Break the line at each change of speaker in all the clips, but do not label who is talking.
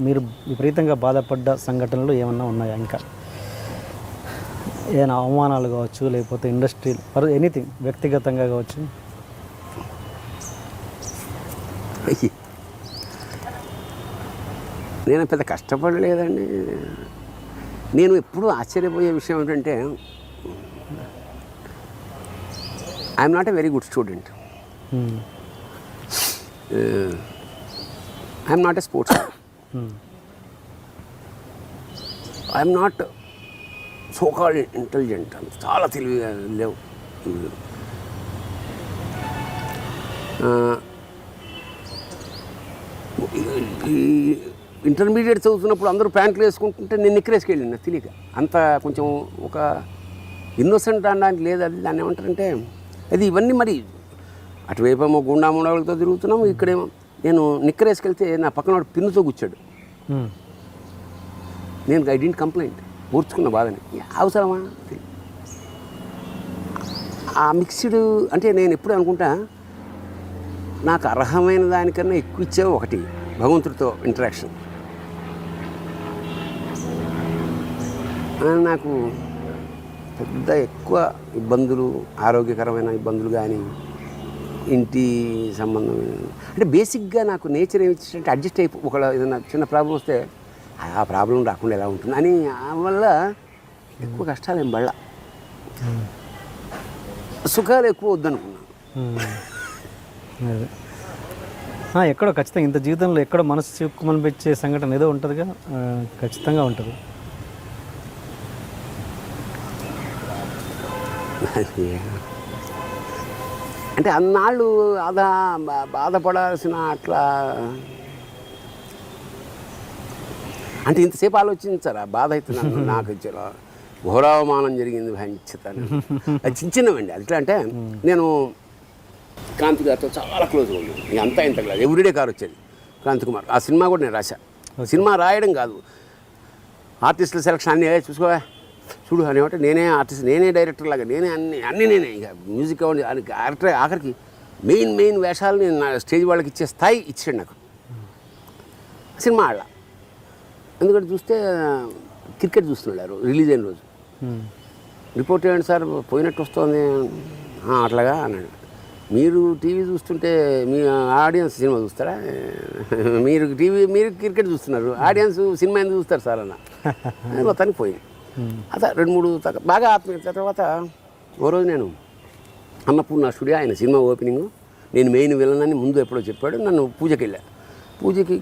మీరు విపరీతంగా బాధపడ్డ సంఘటనలు ఏమన్నా ఉన్నాయా? ఇంకా ఏదైనా అవమానాలు కావచ్చు, లేకపోతే ఇండస్ట్రీ ఎనీథింగ్, వ్యక్తిగతంగా కావచ్చు.
నేను పెద్ద కష్టపడలేదండి. నేను ఎప్పుడూ ఆశ్చర్యపోయే విషయం ఏంటంటే, I'm not a very good student. I'm not a sports. I'm not so called intelligent. చాలా తెలివిగా లేవు. ఈ ఇంటర్మీడియట్ చదువుతున్నప్పుడు అందరూ ప్యాంట్లు వేసుకుంటుంటే నేను నిక్కరేసుకు వెళ్ళిన నాకు తెలియక. అంత కొంచెం ఒక ఇన్నోసెంట్ అనడానికి లేదు. అది దాన్ని ఏమంటారంటే అది ఇవన్నీ మరి అటువైపేమో గుండాముండాలతో తిరుగుతున్నాము, ఇక్కడేమో నేను నిక్కరేసుకెళ్తే నా పక్కన వాడు పిన్నుతో కూర్చాడు. నేను ఐ డింట్ కంప్లైంట్, ఊర్చుకున్న బాధని. అవసరమా? ఆ మిక్స్డ్ అంటే నేను ఎప్పుడు అనుకుంటా నాకు అర్హమైన దానికన్నా ఎక్కువ ఇచ్చేవి ఒకటి భగవంతుడితో ఇంటరాక్షన్. నాకు పెద్ద ఎక్కువ ఇబ్బందులు, ఆరోగ్యకరమైన ఇబ్బందులు కానీ ఇంటి సంబంధం అంటే బేసిక్గా నాకు నేచర్ ఏమి ఇచ్చిందంటే అడ్జస్ట్ అయిపో ఒకవేళ ఏదైనా చిన్న ప్రాబ్లం వస్తే ఆ ప్రాబ్లం రాకుండా ఎలా ఉంటుంది అని వల్ల ఎక్కువ కష్టాలు ఏం పడలా, సుఖాలు ఎక్కువ వద్దనుకున్నాను.
ఎక్కడో ఖచ్చితంగా ఇంత జీవితంలో ఎక్కడో మనసు చిక్కుమనిపించే సంఘటన ఏదో ఉంటుందిగా, ఖచ్చితంగా ఉంటుంది.
అంటే అన్నాళ్ళు బాధపడాల్సిన అట్లా అంటే ఇంతసేపు ఆలోచించారు. ఆ బాధ అయితే నాకు చాలా ఘోరావమానం జరిగింది, భయంచితాను. అది చిన్నవండి. అది ఎట్లా అంటే నేను క్రాంతి గారితో చాలా క్లోజ్గా ఉన్నాను. అంతా ఇంత కాదు, ఎవ్రీడే కార్ వచ్చేది క్రాంతి కుమార్. ఆ సినిమా కూడా నేను రాశా. సినిమా రాయడం కాదు, ఆర్టిస్టుల సెలక్షన్ అన్నీ చూసుకోవా చూడు అనేవాటి. నేనే ఆర్టిస్ట్, నేనే డైరెక్టర్ లాగా, నేనే అన్నీ నేనే. ఇక మ్యూజిక్ అవ్వండి డైరెక్టర్ ఆఖరికి మెయిన్ వేషాలు నేను నా స్టేజ్ వాళ్ళకి ఇచ్చే స్థాయి ఇచ్చాడు నాకు సినిమా ఆడ. ఎందుకంటే చూస్తే క్రికెట్ చూస్తున్నాడు రిలీజ్ అయిన రోజు. రిపోర్ట్ ఏంటి సార్ పోయినట్టు వస్తుంది అట్లాగా అన్నాడు. మీరు టీవీ చూస్తుంటే మీ ఆడియన్స్ సినిమా చూస్తారా? మీరు క్రికెట్ చూస్తున్నారు, ఆడియన్స్ సినిమా ఎందుకు చూస్తారు సార్ అన్న. మొత్తానికి పోయింది. అదే 2-3 బాగా ఆత్మీయత. తర్వాత ఓ రోజు నేను అన్నపూర్ణ స్టూడియో, ఆయన సినిమా ఓపెనింగ్, నేను మెయిన్ విలనని ముందు ఎప్పుడో చెప్పాడు. నన్ను పూజకి వెళ్ళా. పూజకి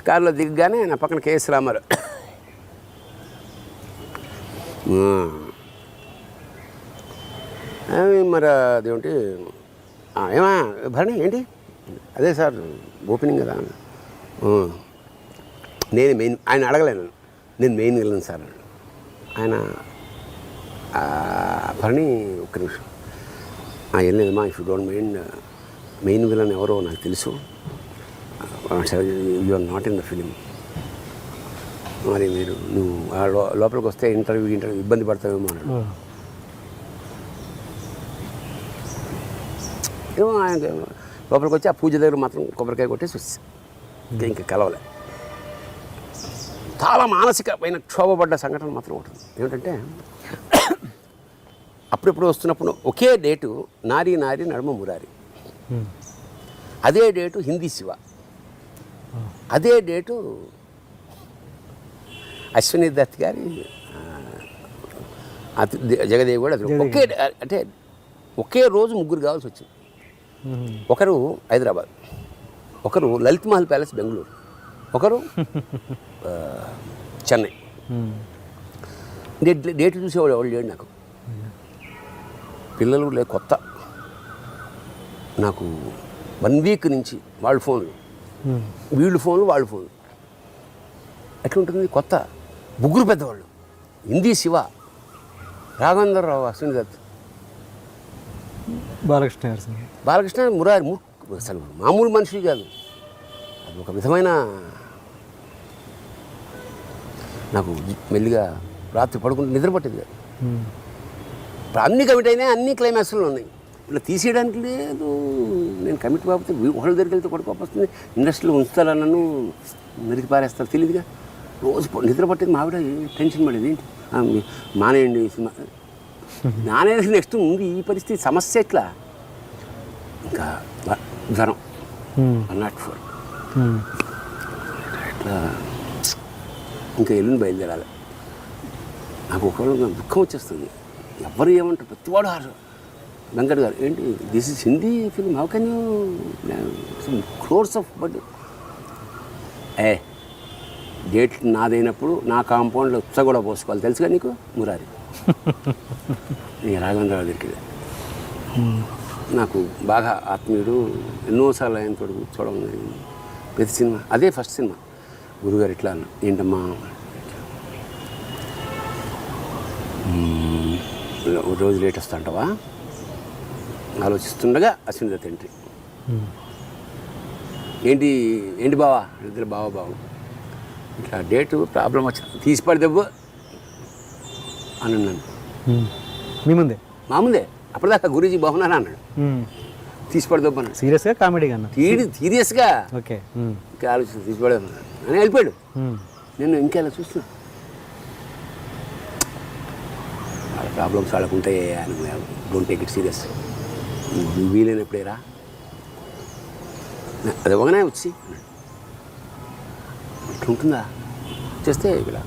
కారులో దిగగానే నా పక్కన కేఎస్ రామారావు. మరి అదేంటి ఏమా భరణి ఏంటి? అదే సార్ ఓపెనింగ్ కదా. నేను మెయిన్, ఆయన అడగలేను, నేను మెయిన్ విలన్ సార్. ఆయన భరణి ఒక్క నిమిషం ఏం లేదమ్మా, if you don't main villain ఎవరో నాకు తెలుసు, you are not in the film. మరి నువ్వు లోపలికి వస్తే ఇంటర్వ్యూ ఇబ్బంది పడతావేమో అన్నాడు. ఏమో ఆయన లోపలికి వచ్చి ఆ పూజ దగ్గర మాత్రం కొబ్బరికాయ కొట్టేసి వచ్చి ఇంకా కలవలే. చాలా మానసికమైన క్షోభపడ్డ సంఘటన మాత్రం ఉంటుంది. ఏమిటంటే అప్పుడెప్పుడు వస్తున్నప్పుడు ఒకే డేటు నారీ నడుమ మురారి, అదే డేటు హిందీ శివ, అదే డేటు అశ్విని దత్ గారి జగదేవి కూడా. ఒకే రోజు ముగ్గురు కావాల్సి వచ్చింది. ఒకరు హైదరాబాద్, ఒకరు లలిత్ మహల్ ప్యాలెస్ బెంగళూరు, ఒకరు చెన్నై. డేట్ చూసేవాడు ఎవరు లేడు నాకు. పిల్లలు లేదు, కొత్త. నాకు 1 వీక్ నుంచి వాళ్ళ ఫోన్లు, వీళ్ళు ఫోన్లు, వాళ్ళ ఫోన్లు. ఎట్లుంటుంది? కొత్త, ముగ్గురు పెద్దవాళ్ళు. హిందీ శివ, రాఘవేంద్రరావు, అశ్విని దత్, బాలకృష్ణ మురారి. అసలు మామూలు మనిషి కాదు. అది ఒక విధమైన నాకు మెల్లిగా రాత్రి పడుకుంటే నిద్ర పట్టింది కాదు. ఇప్పుడు అన్ని కమిట్ అయినాయి, అన్ని క్లైమాక్స్లో ఉన్నాయి. ఇలా తీసేయడానికి లేదు. నేను కమిట్ కాకపోతే ఒకళ్ళ దగ్గరికి వెళ్తే ఒకటి కోపం వస్తుంది. ఇండస్ట్రీలో ఉంచుతారా నన్ను, మెరికి పారేస్తారు తెలియదుగా. రోజు నిద్ర పట్టేది మావిడ టెన్షన్ పడేది. ఏంటి మానేయండి సినిమా నానేది. నెక్స్ట్ ఉంది ఈ పరిస్థితి, సమస్య ఎట్లా, ఇంకా జ్వరం 104 అట్లా ఇంకా ఎల్లుండి బయలుదేరాలి. నాకు ఒకవేళ దుఃఖం వచ్చేస్తుంది. ఎవరు ఏమంటారు, ప్రతివాడు వెంకట్ గారు ఏంటి this is Hindi film, how can you crores of but date నాదైనప్పుడు నా కాంపౌండ్లో ఉత్స కూడా పోసుకోవాలి తెలుసుగా నీకు మురారి. నీ రాఘవేంద్రరావు దగ్గరికి నాకు బాగా ఆత్మీయుడు, ఎన్నోసార్లు ఆయన తోడు కూర్చోవడం ప్రతి సినిమా. అదే ఫస్ట్ సినిమా. గురుగారు ఇట్లా అన్న, ఏంటమ్మా రోజు లేట్ వస్తుంటావా ఆలోచిస్తుండగా అశ్విని దత్ ఎంట్రీ. ఏంటి ఏంటి బావా, ఇద్దరు బావ ఇట్లా డేటు ప్రాబ్లం వచ్చింది, తీసి పడదెవ్వు అని అన్నాను.
మీ ముందే?
మా ముందే. అప్పటిదాకా గురూజీ బాగున్నారా అన్నాడు. తీసి పడదెవ్వు అన్నాడు.
సీరియస్గా కామెడీగా అన్న?
సీరియస్గా.
ఓకే.
ఇంకా ఆలోచిస్తుంది, తీసి పడదెవ్వు అని వెళ్ళిపోయాడు. నేను ఇంకా ఇలా చూస్తున్నా, వాళ్ళ ప్రాబ్లమ్స్ వాళ్ళకు ఉంటాయి అని డోంట్ టేక్ ఇట్ సీరియస్. వీలైనప్పుడేరా అది ఒకనే వచ్చి ఇట్లుంటుందా చేస్తే ఇలా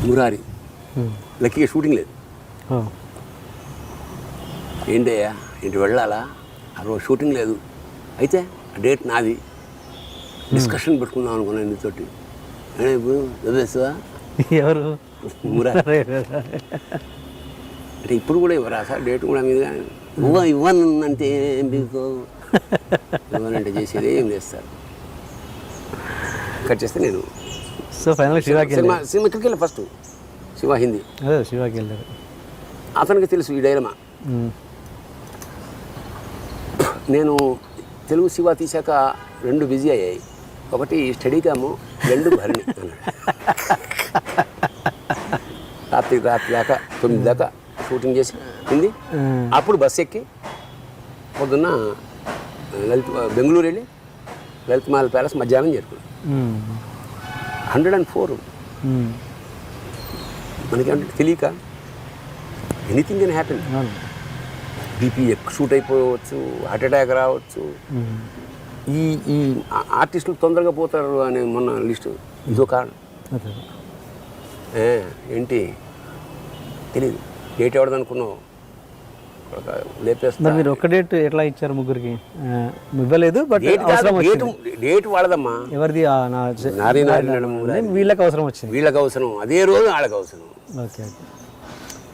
మురారి లక్కీగా షూటింగ్ లేదు. ఏంటయ్యా ఏంటి వెళ్ళాలా, ఆ రోజు షూటింగ్ లేదు. అయితే ఆ డేట్ నాది, డిస్కషన్ పెట్టుకుందాం అనుకున్నాను నీతోటి. ఇప్పుడు చదివేస్తావా? ఎవరు? మురారి. అంటే ఇప్పుడు కూడా ఇవ్వరా సార్ డేట్ కూడా మీద ఇవ్వనంటే ఏం మీకు ఇవ్వనంటే చేసేది ఏం చేస్తారు. కట్ చేస్తే నేను
సో ఫైనల్
సినిమా ఎక్కడికి వెళ్ళి ఫస్ట్ శివ హిందీ.
అదే శివాకి వెళ్ళారు.
అతనికి తెలుసు ఈ డైలమా. నేను తెలుగు శివ తీశాక 2 బిజీ అయ్యాయి. ఒకటి స్టడీ క్యాము, 2 భరణి అన్నాడు. రాత్రి దాకా 9 దాకా షూటింగ్ చేసి హిందీ. అప్పుడు బస్సు ఎక్కి పొద్దున్న బెంగళూరు వెళ్ళి లలిత్ మహల్ ప్యాలెస్ మధ్యాహ్నం చేరుకున్నాం. 104. మనకేంటే తెలియక anything can happen. BP shoot అయిపోవచ్చు, హార్ట్ అటాక్ రావచ్చు. ఈ ఆర్టిస్టులు తొందరగా పోతారు అనే మొన్న లిస్టు ఇదో కారణం. ఏంటి తెలీదు, డేట్ ఎవడదనుకున్నావు లేపేస్తా.
మీరు ఒక్క డేట్ ఎట్లా ఇచ్చారు ముగ్గురికి? ఇవ్వలేదు, బట్
డేట్ వాడదమ్మా.
ఎవరిది? వీళ్ళకి అవసరం వచ్చింది.
వీళ్ళకి అవసరం, అదే రోజు వాళ్ళకి అవసరం.
ఓకే.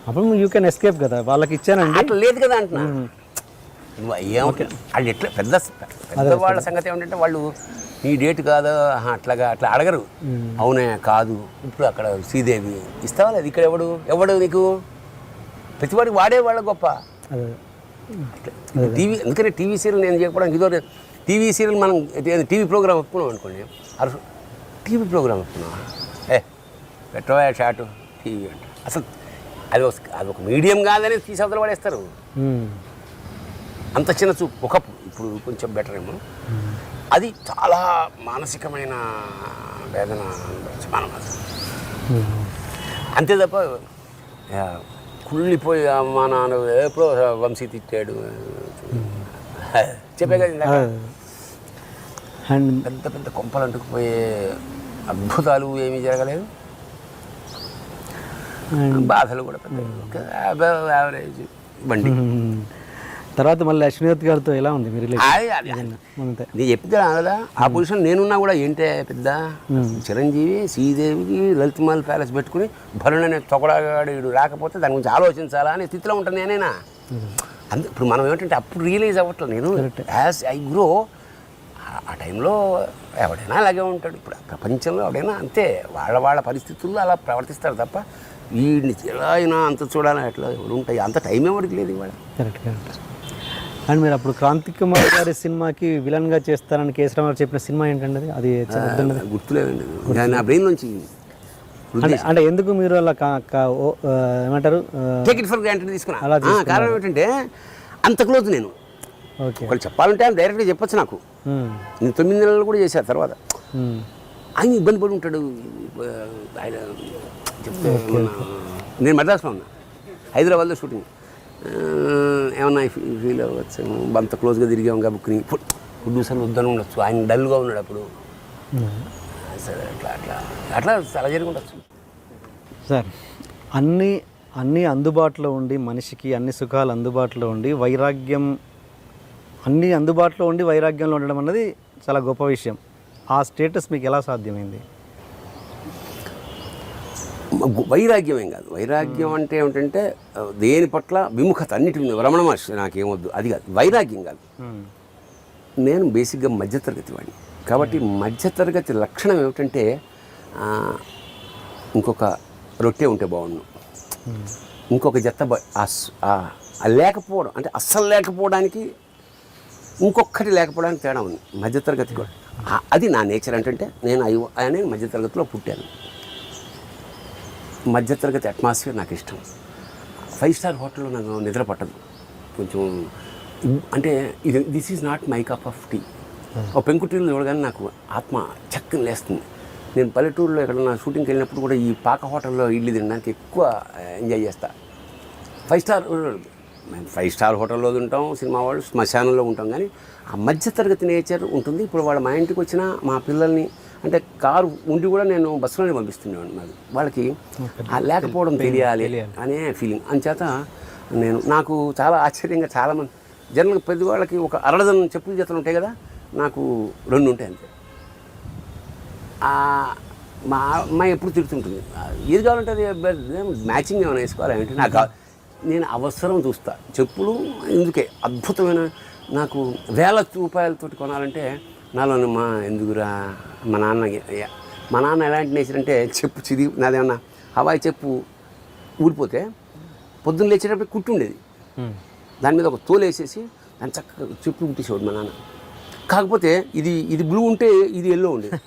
అప్పుడు యూ కెన్ ఎస్కేప్ కదా, వాళ్ళకి ఇచ్చానండి
అట్లా లేదు కదా అంటున్నా. వాళ్ళు ఎట్లా పెద్ద వాళ్ళ సంగతి ఏమిటంటే వాళ్ళు ఈ డేట్ కాదు అట్లా అడగరు. అవునే కాదు, ఇప్పుడు అక్కడ శ్రీదేవి ఇస్తావా లేదు, ఇక్కడ ఎవడు నీకు ప్రతివాడికి వాడేవాళ్ళ గొప్ప. టీవీ అందుకనే టీవీ సీరియల్ నేను చెప్పడానికి ఇదో టీవీ సీరియల్ మనం టీవీ ప్రోగ్రామ్ ఒప్పుకున్నాం అనుకోండి. టీవీ ప్రోగ్రామ్ ఒప్పుకున్నావా, పెట్టవా షాటు టీవీ అంటే అసలు అది ఒక మీడియం కాదని తీసి అవతల పడేస్తారు. అంత చిన్న చూపు ఒకప్పుడు, ఇప్పుడు కొంచెం బెటర్ ఏమో. అది చాలా మానసికమైన వేదన మనం అంతే తప్ప కుళ్ళిపోయి మా నాన్న ఎప్పుడో వంశీ తిట్టాడు చెప్పే కదా. పెద్ద పెద్ద కొంపలు అంటుకుపోయే అద్భుతాలు ఏమీ జరగలేదు. బాధలు కూడా పెద్ద యావరేజ్ బండి.
తర్వాత మళ్ళీ అశ్విని దత్ గారితో ఎలా ఉంది మీరు?
నేను చెప్తా కదా, ఆ పొజిషన్ నేనున్నా కూడా ఏంటే పెద్ద చిరంజీవి శ్రీదేవికి లలిత్ మహల్ ప్యాలెస్ పెట్టుకుని భరుణనే తొగడాడు రాకపోతే దాని గురించి ఆలోచించాలా అనే స్థితిలో ఉంటాను నేనైనా. ఇప్పుడు మనం ఏమిటంటే అప్పుడు రియలైజ్ అవ్వట్లేదు. నేను యాజ్ ఐ గ్రో ఆ టైంలో ఎవడైనా అలాగే ఉంటాడు. ఇప్పుడు ప్రపంచంలో ఎవడైనా అంతే, వాళ్ళ పరిస్థితుల్లో అలా ప్రవర్తిస్తారు తప్ప వీడిని ఎలా అయినా అంత చూడాలని అట్లా ఎవరు ఉంటాయి, అంత టైం ఎవరికి లేదు ఇవాళ.
కరెక్ట్. అండ్ మీరు అప్పుడు క్రాంతి కుమార్ గారి సినిమాకి విలన్గా చేస్తారని కేసీఆర్ గారు చెప్పిన సినిమా ఏంటండి? అది
గుర్తులేదండి నా బ్రెయిన్ నుంచి.
అంటే ఎందుకు మీరు అలా ఏమంటారు
టేక్ ఇట్ ఫర్ గ్రాంటెడ్ తీసుకున్నా? కారణం ఏంటంటే అంత క్లోజ్ నేను.
ఓకే.
ఒకళ్ళు చెప్పాలంటే ఆయన డైరెక్ట్గా చెప్పొచ్చు నాకు. నేను 9 నెలలు కూడా చేశాను తర్వాత. ఆయన ఇబ్బంది పడి ఉంటాడు. ఆయన చెప్తే నేను మద్రాసులో ఉన్నా, హైదరాబాద్లో షూటింగ్. ఏమన్నా ఫీల్ అవ్వచ్చు, అంత క్లోజ్గా తిరిగాం కాబట్టి ప్రొడ్యూసర్లు వద్దని ఉండొచ్చు, ఆయన డల్గా ఉన్నాడు అప్పుడు. సరే అట్లా అట్లా అట్లా చాలా జరిగి ఉండొచ్చు
సార్. అన్నీ అందుబాటులో ఉండి, మనిషికి అన్ని సుఖాలు అందుబాటులో ఉండి, అన్నీ అందుబాటులో ఉండి వైరాగ్యంలో ఉండడం అన్నది చాలా గొప్ప విషయం. ఆ స్టేటస్ మీకు ఎలా సాధ్యమైంది?
వైరాగ్యం ఏం కాదు. వైరాగ్యం అంటే ఏమిటంటే దేని పట్ల విముఖత, అన్నిటి మీద. రమణ మహర్షి నాకేమొద్దు అది కాదు, వైరాగ్యం కాదు. నేను బేసిక్గా మధ్యతరగతి వాడిని కాబట్టి మధ్యతరగతి లక్షణం ఏమిటంటే ఇంకొక రొట్టె ఉంటే బాగుండు, ఇంకొక జత లేకపోవడం అంటే అస్సలు లేకపోవడానికి, ఇంకొకటి లేకపోవడానికి తేడా ఉంది మధ్యతరగతి కూడా. అది నా నేచర్. అంటే నేను మధ్యతరగతిలో పుట్టాను. మధ్యతరగతి అట్మాస్ఫియర్ నాకు ఇష్టం. 5 స్టార్ హోటల్లో నాకు నిద్ర పట్టదు కొంచెం. అంటే this is not my cup of tea. ఒక పెంకుటీలు చూడగానే నాకు ఆత్మ చక్కని లేస్తుంది. నేను పల్లెటూరులో ఎక్కడన్నా షూటింగ్కి వెళ్ళినప్పుడు కూడా ఈ పాక హోటల్లో ఇడ్లీ తినడానికి ఎక్కువ ఎంజాయ్ చేస్తా. 5 స్టార్ హోటల్లో ఉంటాం, సినిమా వాళ్ళు శ్మశానంలో ఉంటాం, కానీ ఆ మధ్యతరగతి నేచర్ ఉంటుంది. ఇప్పుడు వాళ్ళు మా ఇంటికి వచ్చిన మా పిల్లల్ని అంటే కారు ఉండి కూడా నేను బస్సులోనే పంపిస్తున్నాను. నాకు వాళ్ళకి లేకపోవడం తెలియాలి అనే ఫీలింగ్. అంచేత నాకు చాలా ఆశ్చర్యంగా చాలామంది జనరల్గా పెద్దవాళ్ళకి ఒక అరడజన్ చెప్పుల జతలు ఉంటాయి కదా, నాకు 2 ఉంటాయి అంతే. మా అమ్మాయి ఎప్పుడు తిడుతుంటుంది, ఏది కావాలంటే అది మ్యాచింగ్ ఏమైనా వేసుకోవాలి అంటే నాకు నేను అవసరం చూస్తా. చెప్పులు ఎందుకే అద్భుతమైన, నాకు వేల రూపాయలతోటి కొనాలంటే నాలో ఎందుకురా మా నాన్న ఎలాంటి నేచర్ అంటే చెప్పు చిరిగి నాదేమన్నా హవాయి చెప్పు ఊడిపోతే పొద్దున్న లేచేటప్పుడు కుట్టి ఉండేది, దాని మీద ఒక తోలు వేసేసి దాన్ని చక్కగా చెప్పు కుట్టేసేవాడు మా నాన్న. కాకపోతే ఇది బ్లూ ఉంటే ఇది ఎల్లో ఉండేది.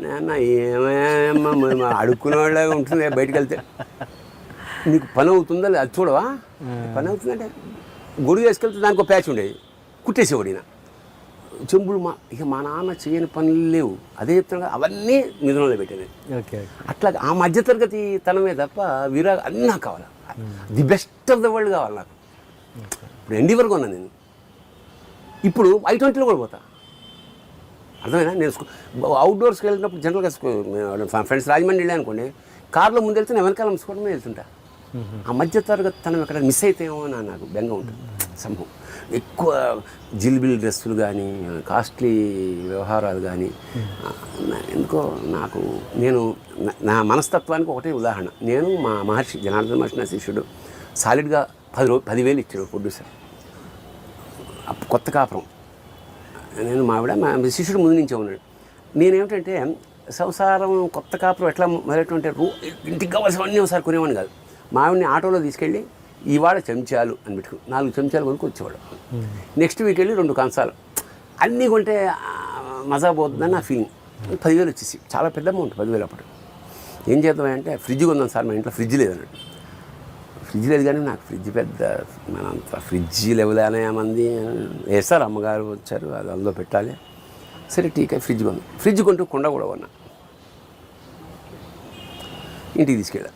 నాన్న ఏమేమో అడుక్కునే వాళ్ళగా ఉంటుంది, బయటకు వెళ్తే నీకు పని అవుతుందా అది చూడవా, పని అవుతుందంటే గొడుగు వేసుకెళ్తే దానికి ఒక ప్యాచ్ ఉండేది, కుట్టేసేవాడు ఈయన. చెంబులు మా నాన్న చేయని పనులు లేవు, అదే చెప్తున్నా అవన్నీ నిధులలో పెట్టాను. అట్లా ఆ మధ్యతరగతి తనమే తప్ప అన్నీ నాకు కావాలి. The best of the world కావాలి నాకు. ఇప్పుడు ఎండీవర్ కొన్నాను నేను, ఇప్పుడు I-20లో కూడా పోతా. అర్థమైనా? నేను అవుట్డోర్స్కి వెళ్ళినప్పుడు జనరల్గా ఫ్రెండ్స్ రాజమండ్రి వెళ్ళా అనుకోండి, కార్లో ముందు వెళ్తే నేను వెనకాల ముసుకోవడమే వెళ్తుంటా. ఆ మధ్యతరగతి తనం ఎక్కడ మిస్ అయితేమో అని నాకు బెంగ ఉంటుంది. సంభవం ఎక్కువ జిల్బిల్ డ్రెస్సులు కానీ కాస్ట్లీ వ్యవహారాలు కానీ ఎందుకో నాకు నా మనస్తత్వానికి ఒకటే ఉదాహరణ. నేను మా మహర్షి జనార్దన మహర్షి నా శిష్యుడు సాలిడ్గా 10,000 ఇచ్చాడు ప్రొడ్యూసర్. కొత్త కాపురం నేను మావిడ మా శిష్యుడు ముందు నుంచే ఉన్నాడు. నేనేమిటంటే సంసారం కొత్త కాపురం ఎట్లా మొదలెట్టుంటే ఇంటికి కావాల్సినవన్నీ ఒకసారి కొనేవాడిని కాదు. మావిడిని ఆటోలో తీసుకెళ్ళి ఇవాళ చెంచాలు అని పెట్టుకుని 4 చెంచాలు కొనుక్కు వచ్చేవాడు. నెక్స్ట్ వీక్ వెళ్ళి 2 కంచాలు అన్నీ కొంటే మజా పోతుందని నా ఫీలింగ్. 10,000 వచ్చేసి చాలా పెద్ద అమౌంట్. 10,000 అప్పుడు ఏం చేద్దామంటే ఫ్రిడ్జ్ కొందాం సార్, మా ఇంట్లో ఫ్రిడ్జ్ లేదన్నాడు. ఫ్రిడ్జ్ లేదు కానీ నాకు ఫ్రిడ్జ్ పెద్ద మనంత ఫ్రిడ్జ్ లెవెల్ అనే మంది వేస్తారు, అమ్మగారు వచ్చారు, అది అందులో పెట్టాలి. సరే టీకా ఫ్రిడ్జ్ కొంటూ కుండ కూడా కొన్నా. ఇంటికి తీసుకెళ్ళా.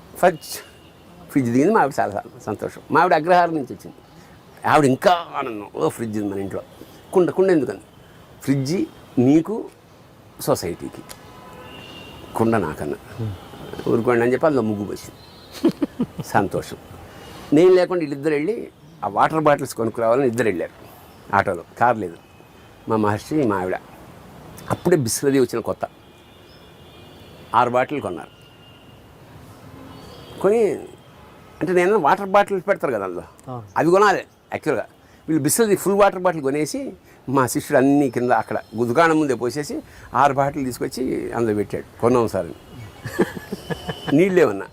ఫ్రిడ్జ్ దిగింది. మా ఆవిడ చాలా సంతోషం. మా ఆవిడ అగ్రహారం నుంచి వచ్చింది. ఆవిడ ఇంకా ఆనందం, ఫ్రిడ్జ్ ఉంది మన ఇంట్లో. కుండ ఎందుకని, ఫ్రిడ్జ్ నీకు సొసైటీకి, కుండ నాకన్నా ఊరుకోండి అని చెప్పి అందులో ముగ్గు వచ్చింది. సంతోషం. నేను లేకుండా వీళ్ళిద్దరు వెళ్ళి ఆ వాటర్ బాటిల్స్ కొనుక్కురావాలని ఇద్దరు వెళ్ళారు ఆటోలో, కార్ లేదు. మా మహర్షి మా ఆవిడ అప్పుడే బిస్లరీ వచ్చిన కొత్త 6 బాటిల్ కొన్నారు. కొని అంటే నేను వాటర్ బాటిల్ పెడతారు కదా అందులో, అవి కొనాలి యాక్చువల్గా. వీళ్ళు బిస్లరీ ఫుల్ వాటర్ బాటిల్ కొనేసి మా శిష్యుడు అన్నీ కింద అక్కడ దుకాణం ముందే పోసేసి 6 బాటిల్ తీసుకొచ్చి అందులో పెట్టాడు. కొన్నాం సార్. నీళ్ళేమన్నా,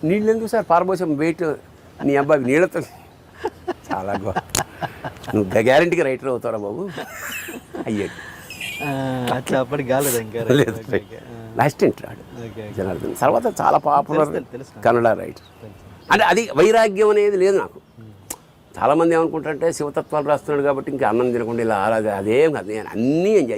నీళ్ళు ఎందుకు సార్ పారబోసాం వెయిట్ నీ అబ్బాయి నీళ్ళతో. చాలా నువ్వు గ్యారెంటీగా రైటర్ అవుతారా బాబు అయ్యాడు.
అట్లా అప్పటికి కాలేదు ఇంకా.
లేదు, అసిస్టెంట్ రాడు జనార్దన్. తర్వాత చాలా పాపులర్ కన్నడ రైటర్. అంటే అది వైరాగ్యం అనేది లేదు నాకు. చాలామంది ఏమనుకుంటారంటే శివతత్వాలు రాస్తున్నాడు కాబట్టి ఇంకా అన్నం తినకుండా ఇలా అలాగే అదేం కాదు, నేను అన్నీ ఎంజాయ్